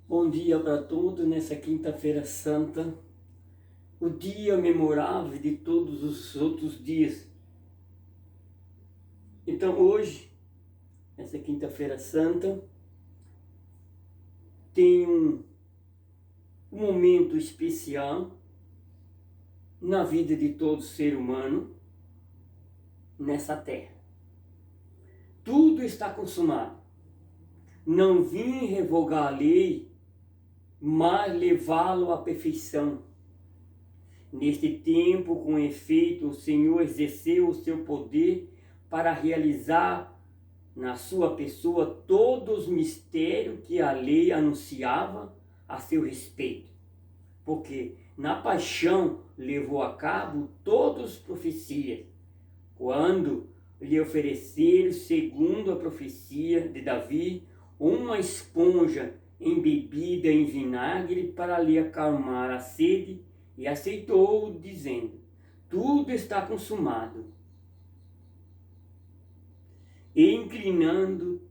Bom dia para todos nessa quinta-feira santa, o dia memorável de todos os outros dias. Então hoje, nessa quinta-feira santa, tem um momento especial na vida de todo ser humano nessa terra. Tudo está consumado. Não vim revogar a lei, mas levá-lo à perfeição. Neste tempo, com efeito, o Senhor exerceu o seu poder para realizar na sua pessoa todos os mistérios que a lei anunciava a seu respeito. Porque na paixão levou a cabo todas as profecias, quando lhe ofereceram, segundo a profecia de Davi, uma esponja embebida em vinagre para lhe acalmar a sede, e aceitou, dizendo: tudo está consumado. E inclinando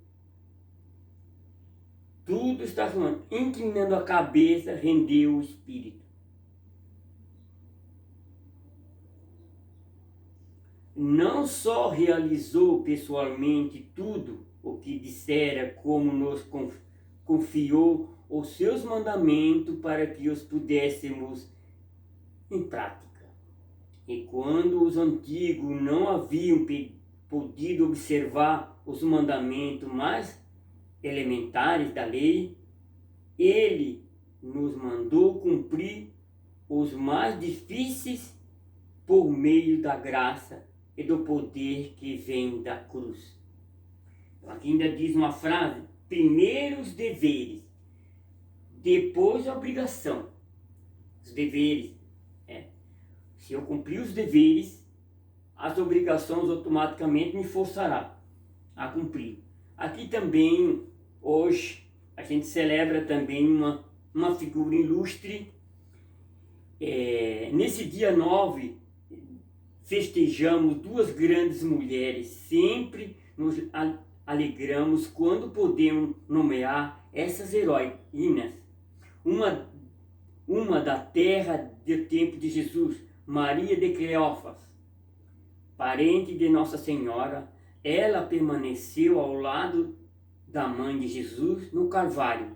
a cabeça, rendeu o espírito. Não só realizou pessoalmente tudo o que dissera, como nos confiou os seus mandamentos para que os pudéssemos em prática. E quando os antigos não haviam podido observar os mandamentos mais elementares da lei, ele nos mandou cumprir os mais difíceis por meio da graça e do poder que vem da cruz. Aqui ainda diz uma frase: primeiro os deveres, depois a obrigação. Os deveres. Se eu cumprir os deveres, as obrigações automaticamente me forçará a cumprir. Aqui também, hoje, a gente celebra também uma figura ilustre. Nesse dia 9, festejamos duas grandes mulheres. Sempre nos alegramos quando podemos nomear essas heroínas. Uma da terra do tempo de Jesus, Maria de Cleófas, parente de Nossa Senhora. Ela permaneceu ao lado da mãe de Jesus no Calvário.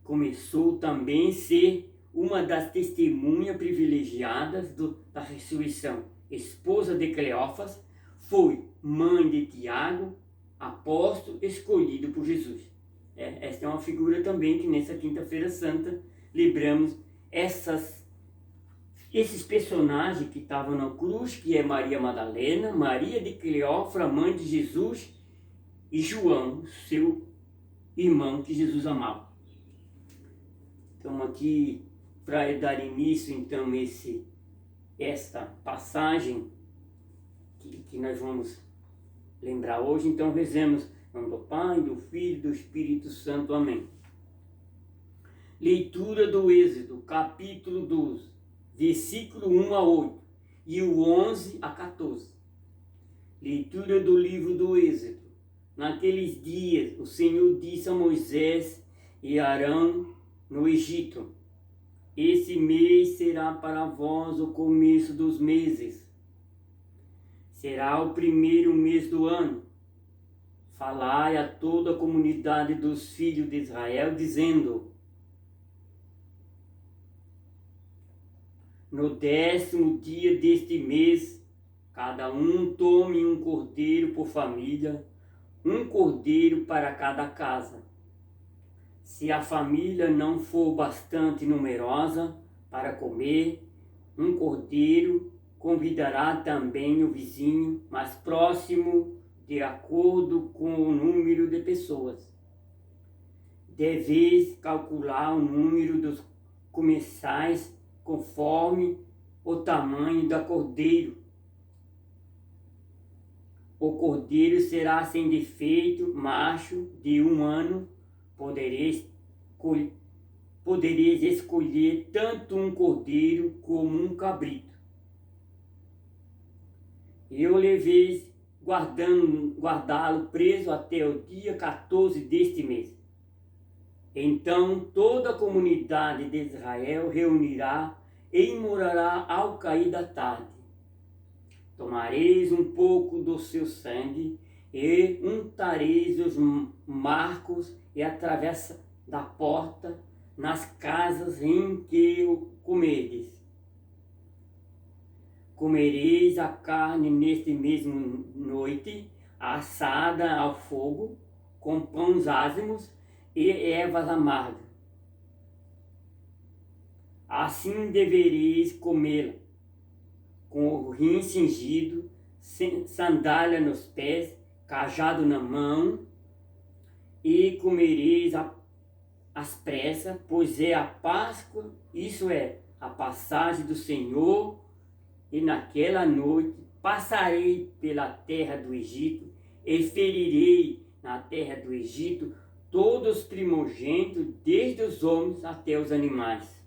Começou também a ser uma das testemunhas privilegiadas da ressurreição. Esposa de Cleófas, foi mãe de Tiago, apóstolo escolhido por Jesus. Esta é uma figura também que nessa quinta-feira santa lembramos esses personagens que estavam na cruz, que é Maria Madalena, Maria de Cleófas, mãe de Jesus, e João, seu irmão que Jesus amava. Então aqui, para dar início então esta passagem que nós vamos lembrar hoje, então rezemos em nome do Pai, do Filho e do Espírito Santo. Amém. Leitura do Êxodo, capítulo 12. Versículo 1 a 8 e o 11 a 14. Leitura do livro do Êxodo. Naqueles dias o Senhor disse a Moisés e Arão no Egito: esse mês será para vós o começo dos meses. Será o primeiro mês do ano. Falai a toda a comunidade dos filhos de Israel, dizendo: no 10º dia deste mês, cada um tome um cordeiro por família, um cordeiro para cada casa. Se a família não for bastante numerosa para comer, um cordeiro, convidará também o vizinho mais próximo, de acordo com o número de pessoas. Deveis calcular o número dos comensais conforme o tamanho do cordeiro. O cordeiro será sem defeito, macho, de 1 ano. Podereis escolher tanto um cordeiro como um cabrito. Eu leveis guardá-lo preso até o dia 14 deste mês. Então toda a comunidade de Israel reunirá e morará ao cair da tarde. Tomareis um pouco do seu sangue e untareis os marcos e a travessa da porta nas casas em que o comerdes. Comereis a carne neste mesmo noite, assada ao fogo, com pães ázimos e ervas amargas. Assim devereis comê-la, com o rim cingido, sandália nos pés, cajado na mão, e comereis às pressas, pois é a Páscoa, isso é, a passagem do Senhor, e naquela noite passarei pela terra do Egito, e ferirei na terra do Egito todos os primogênitos, desde os homens até os animais.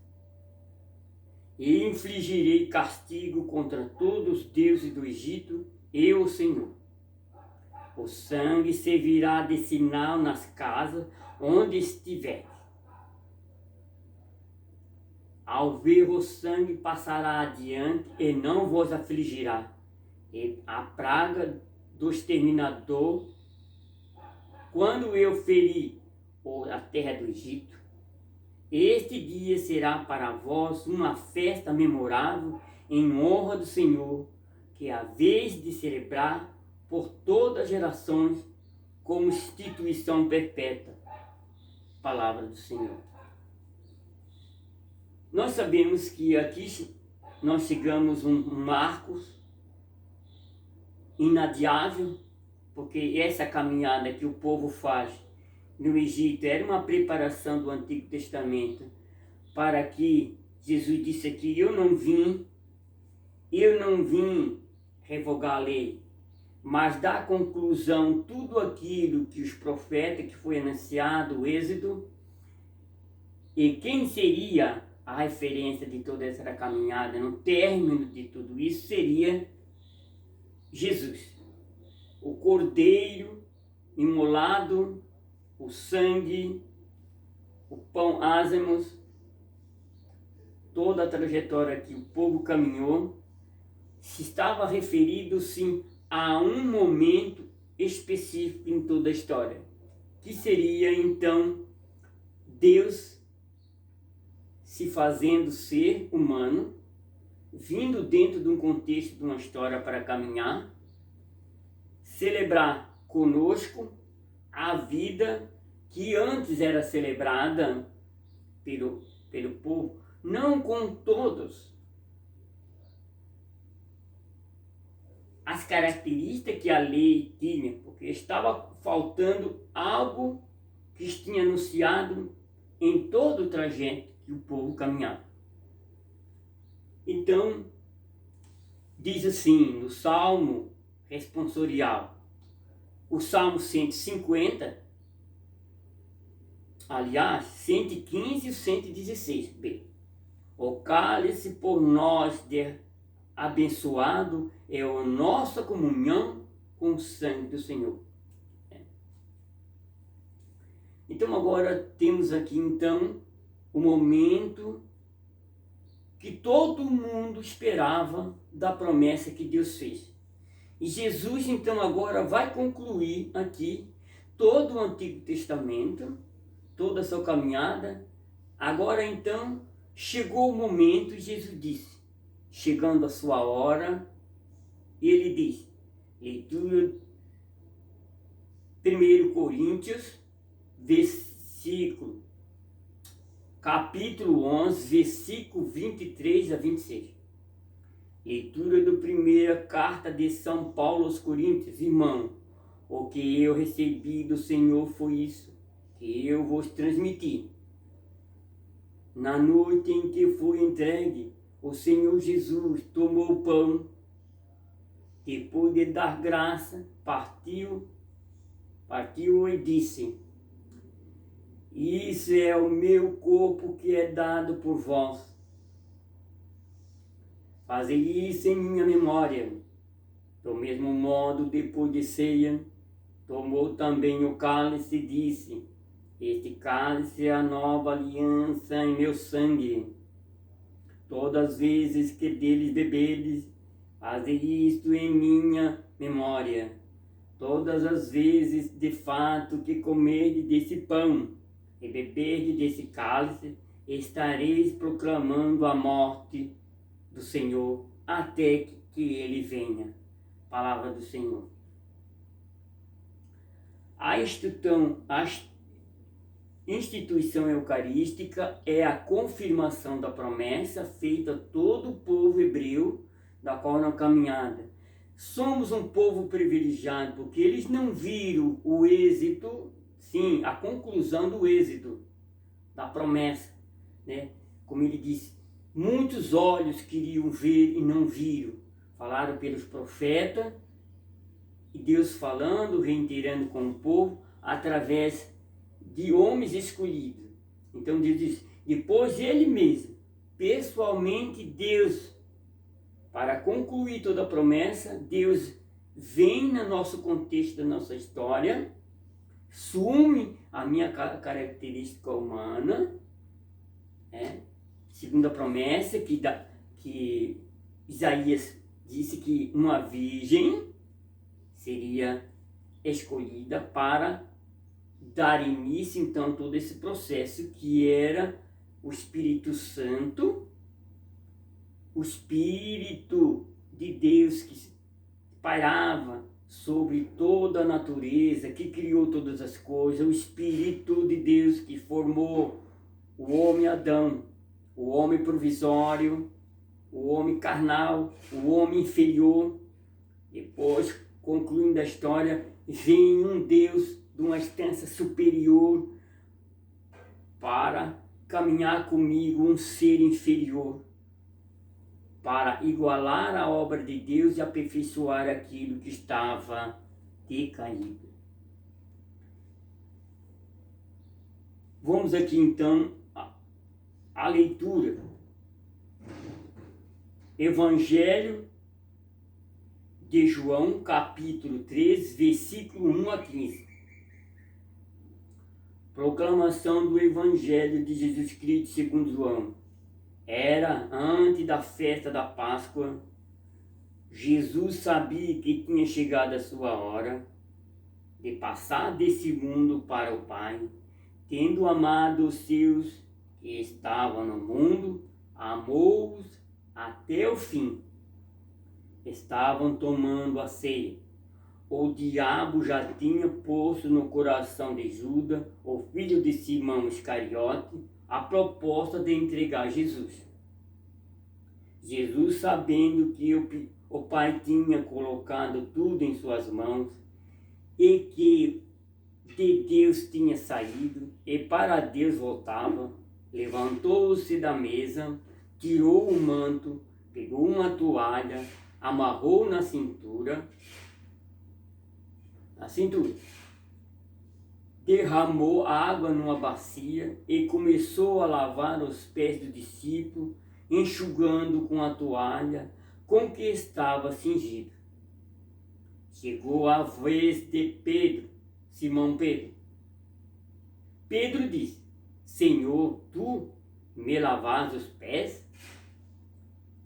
E infligirei castigo contra todos os deuses do Egito, eu, o Senhor. O sangue servirá de sinal nas casas onde estiver. Ao ver o sangue passará adiante e não vos afligirá. E a praga do exterminador, quando eu feri a terra do Egito, este dia será para vós uma festa memorável em honra do Senhor, que a vez de celebrar por todas as gerações como instituição perpétua. Palavra do Senhor. Nós sabemos que aqui nós chegamos um Marcos inadiável, porque essa caminhada que o povo faz no Egito era uma preparação do Antigo Testamento para que Jesus disse aqui, eu não vim revogar a lei, mas dar conclusão tudo aquilo que os profetas, que foi anunciado, o Êxodo, e quem seria a referência de toda essa caminhada, no término de tudo isso, seria Jesus, o Cordeiro imolado, o sangue, o pão ázimos, toda a trajetória que o povo caminhou, se estava referido sim a um momento específico em toda a história, que seria então Deus se fazendo ser humano, vindo dentro de um contexto de uma história para caminhar, celebrar conosco a vida que antes era celebrada pelo povo, não com todos as características que a lei tinha, porque estava faltando algo que tinha anunciado em todo o trajeto que o povo caminhava. Então, diz assim, no Salmo responsorial, o Salmo 150, aliás, 115 e 116b. O cálice por nós abençoado é a nossa comunhão com o sangue do Senhor. Então agora temos aqui então o momento que todo mundo esperava da promessa que Deus fez. E Jesus então agora vai concluir aqui todo o Antigo Testamento, toda a sua caminhada. Agora então chegou o momento e Jesus disse, chegando a sua hora, ele diz, leitura 1 Coríntios, capítulo 11, versículo 23 a 26. Leitura da primeira carta de São Paulo aos Coríntios. Irmão, o que eu recebi do Senhor foi isso, que eu vos transmiti. Na noite em que foi entregue, o Senhor Jesus tomou o pão, depois de dar graça, partiu e disse, isso é o meu corpo que é dado por vós. Fazei isso em minha memória. Do mesmo modo, depois de ceia, tomou também o cálice e disse, Este cálice é a nova aliança em meu sangue. Todas as vezes que deles beberes, fazei isto em minha memória. Todas as vezes, de fato, que comerdes desse pão e beberdes desse cálice, estareis proclamando a morte do Senhor até que ele venha. Palavra do Senhor. A instituição eucarística é a confirmação da promessa feita a todo o povo hebreu da qual na caminhada. Somos um povo privilegiado porque eles não viram o êxito, sim, a conclusão do êxito da promessa, né? Como ele disse, muitos olhos queriam ver e não viram. Falaram pelos profetas e Deus falando, reiterando com o povo através de homens escolhidos. Então Deus diz, depois ele mesmo, pessoalmente Deus, para concluir toda a promessa, Deus vem no nosso contexto da nossa história, assume a minha característica humana, segundo a promessa que Isaías disse que uma virgem seria escolhida para dar início então a todo esse processo que era o Espírito Santo, o Espírito de Deus que pairava sobre toda a natureza, que criou todas as coisas, o Espírito de Deus que formou o homem Adão, o homem provisório, o homem carnal, o homem inferior. Depois, concluindo a história, vem um Deus de uma instância superior para caminhar comigo, um ser inferior, para igualar a obra de Deus e aperfeiçoar aquilo que estava decaído. Vamos aqui então à leitura. Evangelho de João, capítulo 3, versículo 1 a 15. Proclamação do Evangelho de Jesus Cristo segundo João. Era antes da festa da Páscoa. Jesus sabia que tinha chegado a sua hora de passar desse mundo para o Pai. Tendo amado os seus que estavam no mundo, amou-os até o fim. Estavam tomando a ceia. O diabo já tinha posto no coração de Judas, o filho de Simão Iscariote, a proposta de entregar Jesus. Jesus, sabendo que o Pai tinha colocado tudo em suas mãos e que de Deus tinha saído e para Deus voltava, levantou-se da mesa, tirou o manto, pegou uma toalha, amarrou na cintura, derramou água numa bacia e começou a lavar os pés do discípulo, enxugando com a toalha com que estava cingido. Chegou a vez de Pedro, Simão Pedro. Pedro disse, Senhor, tu me lavas os pés?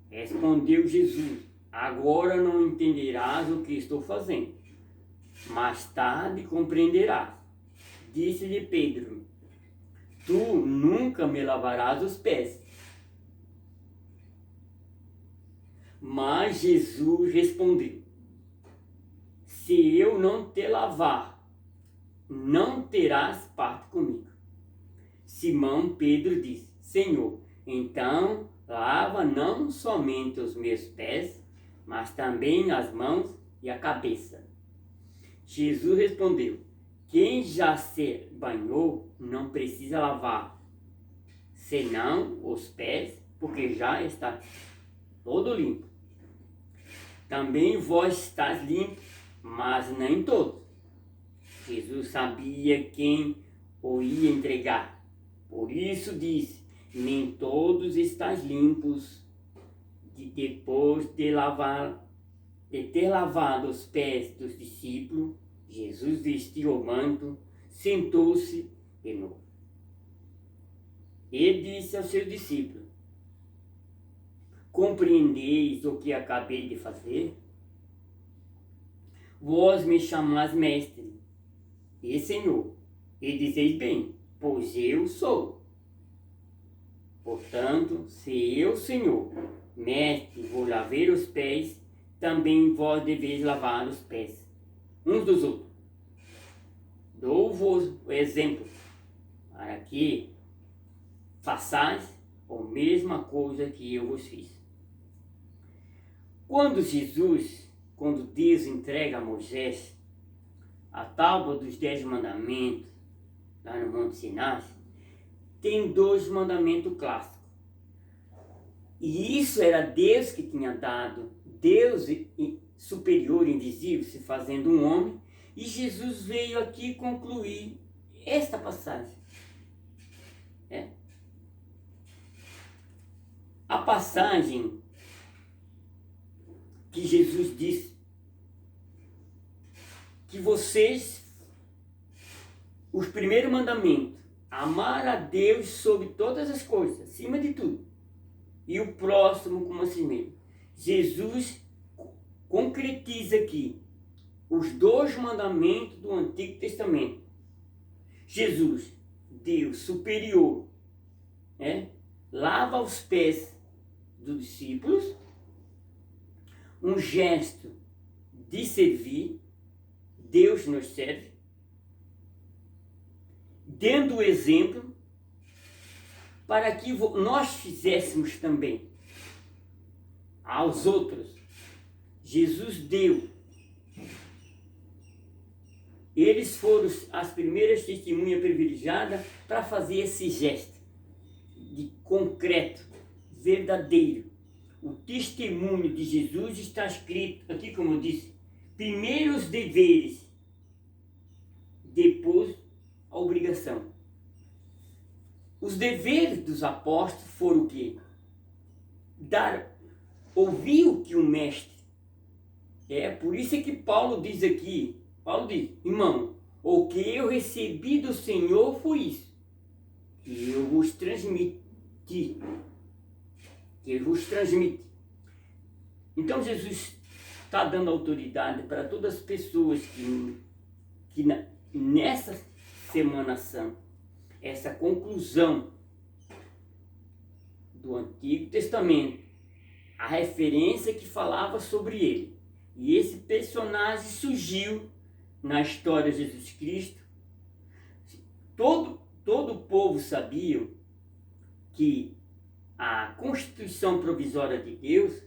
Respondeu Jesus, agora não entenderás o que estou fazendo, mais tarde compreenderás. Disse-lhe Pedro, tu nunca me lavarás os pés. Mas Jesus respondeu, se eu não te lavar, não terás parte comigo. Simão Pedro disse, Senhor, então lava não somente os meus pés, mas também as mãos e a cabeça. Jesus respondeu, quem já se banhou não precisa lavar, senão os pés, porque já está todo limpo. Também vós estáis limpos, mas nem todos. Jesus sabia quem o ia entregar. Por isso disse, nem todos estáis limpos. Depois de ter lavado os pés dos discípulos, Jesus vestiu o manto, sentou-se de novo. Ele disse aos seus discípulos: compreendeis o que acabei de fazer? Vós me chamais mestre e Senhor, e dizeis bem, pois eu sou. Portanto, se eu, Senhor, mestre, vou lavar os pés, também vós deveis lavar os pés uns dos outros. Dou-vos o exemplo, para que façais a mesma coisa que eu vos fiz. Quando Deus entrega a Moisés a tábua dos 10 mandamentos, lá no Monte Sinai, tem 2 mandamentos clássicos. E isso era Deus que tinha dado, Deus superior, invisível, se fazendo um homem, e Jesus veio aqui concluir esta passagem. A passagem que Jesus disse que vocês, os primeiros mandamentos, amar a Deus sobre todas as coisas, acima de tudo, e o próximo como a si mesmo. Jesus concretiza aqui os 2 mandamentos do Antigo Testamento. Jesus, Deus superior, lava os pés dos discípulos, um gesto de servir, Deus nos serve, dando o exemplo para que nós fizéssemos também aos outros. Jesus deu. Eles foram as primeiras testemunhas privilegiadas para fazer esse gesto de concreto, verdadeiro. O testemunho de Jesus está escrito aqui, como eu disse, primeiro os deveres, depois a obrigação. Os deveres dos apóstolos foram o quê? Ouvir o que o mestre. Por isso é que Paulo diz aqui, irmão, o que eu recebi do Senhor foi isso, que eu vos transmiti. Então Jesus está dando autoridade para todas as pessoas que nessa Semana Santa, essa conclusão do Antigo Testamento, a referência que falava sobre ele. E esse personagem surgiu na história de Jesus Cristo. Todo o povo sabia que a Constituição Provisória de Deus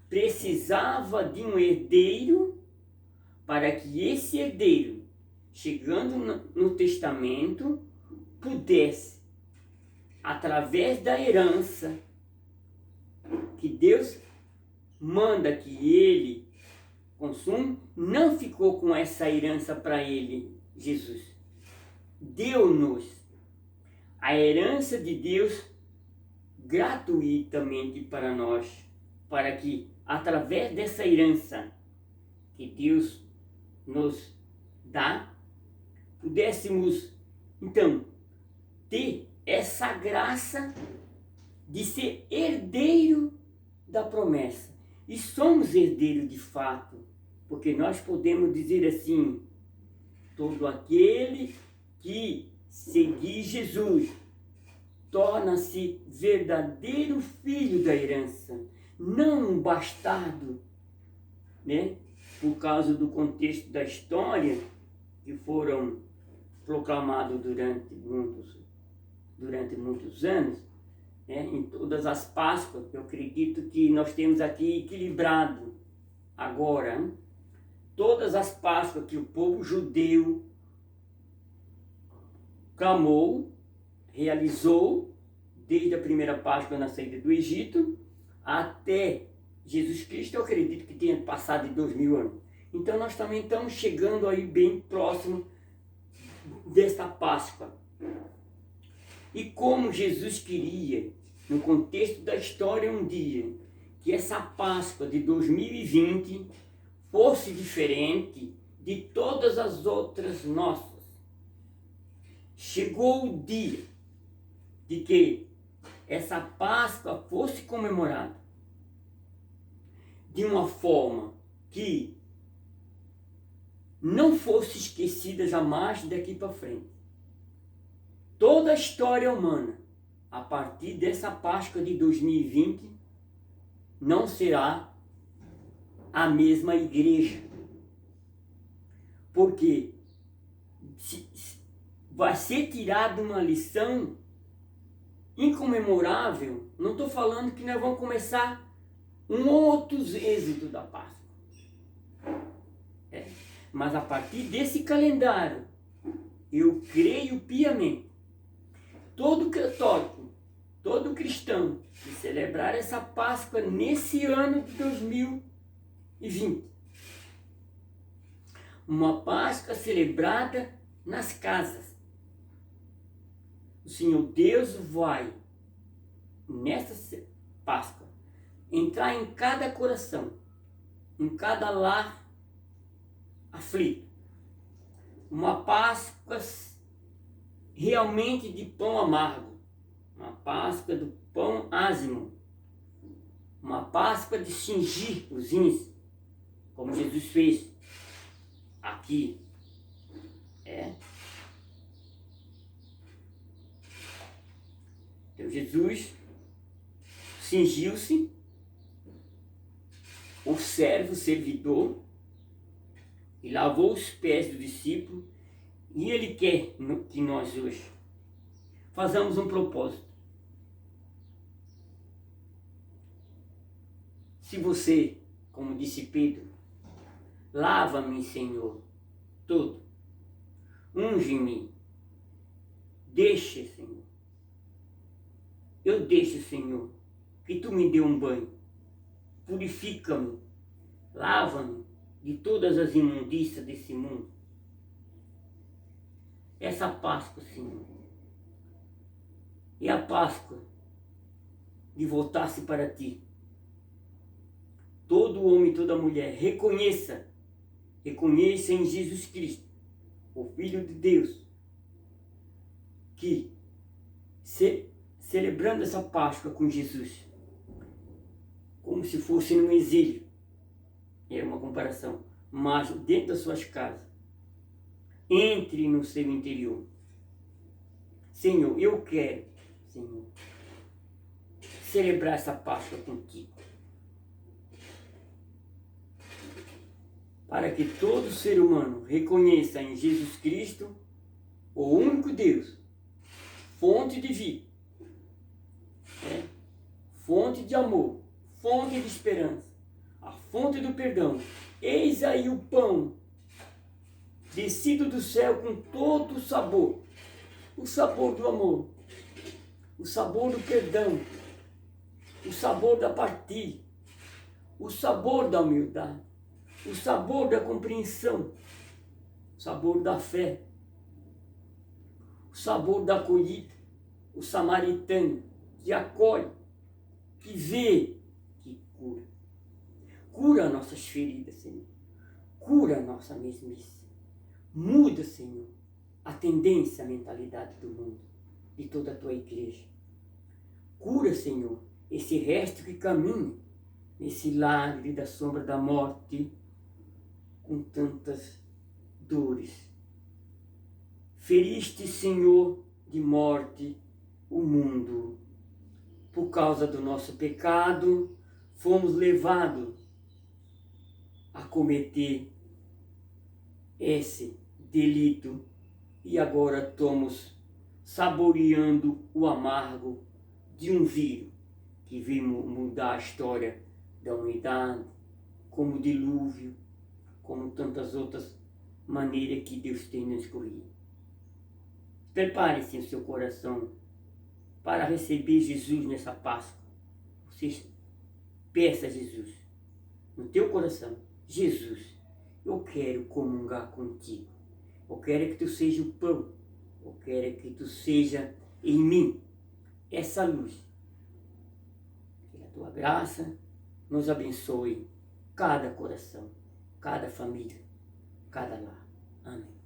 precisava de um herdeiro, para que esse herdeiro, chegando no testamento, pudesse, através da herança que Deus manda que ele consuma, não ficou com essa herança para ele, Jesus. Deu-nos a herança de Deus gratuitamente para nós, para que, através dessa herança que Deus nos dá, pudéssemos, então, ter essa graça de ser herdeiro da promessa. E somos herdeiros de fato, porque nós podemos dizer assim: todo aquele que seguir Jesus torna-se verdadeiro filho da herança, não um bastardo, por causa do contexto da história, que foram proclamados durante muitos anos, em todas as Páscoas. Eu acredito que nós temos aqui equilibrado agora, todas as Páscoas que o povo judeu clamou, realizou, desde a primeira Páscoa na saída do Egito até Jesus Cristo, eu acredito que tenha passado de 2000 anos. Então nós também estamos chegando aí bem próximo desta Páscoa. E como Jesus queria, no contexto da história, um dia, que essa Páscoa de 2020 fosse diferente de todas as outras nossas. chegou o dia de que essa Páscoa fosse comemorada de uma forma que não fosse esquecida jamais daqui para frente. Toda a história humana, a partir dessa Páscoa de 2020, não será a mesma igreja. Porque vai ser tirada uma lição incomemorável. Não estou falando que nós vamos começar um outro êxodo da Páscoa. Mas a partir desse calendário, eu creio piamente, todo católico, todo cristão que celebrar essa Páscoa nesse ano de 2020, uma Páscoa celebrada nas casas. O Senhor Deus vai, nessa Páscoa, entrar em cada coração, em cada lar aflito. Uma Páscoa realmente de pão amargo, uma Páscoa do pão ázimo, uma Páscoa de cingir os rins, como Jesus fez aqui. Então Jesus cingiu-se, o servo, o servidor, e lavou os pés do discípulo, e ele quer que nós hoje façamos um propósito. Se você, como disse Pedro, lava-me, Senhor, todo, unge-me, deixa, Senhor, eu deixo, Senhor, que tu me dê um banho, purifica-me, lava-me de todas as imundícias desse mundo. Essa Páscoa, Senhor, é a Páscoa de voltar-se para ti. Todo homem e toda mulher reconheça em Jesus Cristo, o Filho de Deus, que celebrando essa Páscoa com Jesus, como se fosse num exílio, é uma comparação, mas dentro das suas casas, entre no seu interior. Senhor, eu quero, Senhor, celebrar essa Páscoa contigo, para que todo ser humano reconheça em Jesus Cristo o único Deus, fonte de vida, fonte de amor, fonte de esperança, a fonte do perdão. Eis aí o pão descido do céu com todo o sabor do amor, o sabor do perdão, o sabor da partilha, o sabor da humildade, o sabor da compreensão, o sabor da fé, o sabor da acolhida, o samaritano que acolhe, que vê, que cura. Cura nossas feridas, Senhor. Cura a nossa mesmice. Muda, Senhor, a tendência, a mentalidade do mundo, de toda a tua igreja. Cura, Senhor, esse resto que caminha nesse lagre da sombra da morte, com tantas dores. Feriste, Senhor, de morte o mundo. Por causa do nosso pecado, fomos levados a cometer esse delito e agora estamos saboreando o amargo de um vírus que veio mudar a história da humanidade, como o dilúvio, como tantas outras maneiras que Deus tem nos escolhido. Prepare-se em seu coração para receber Jesus nessa Páscoa. Você peça a Jesus no teu coração: Jesus, eu quero comungar contigo. Eu quero que tu seja o pão. Eu quero que tu seja em mim essa luz. Que a tua graça nos abençoe cada coração, cada família, cada lar. Amém.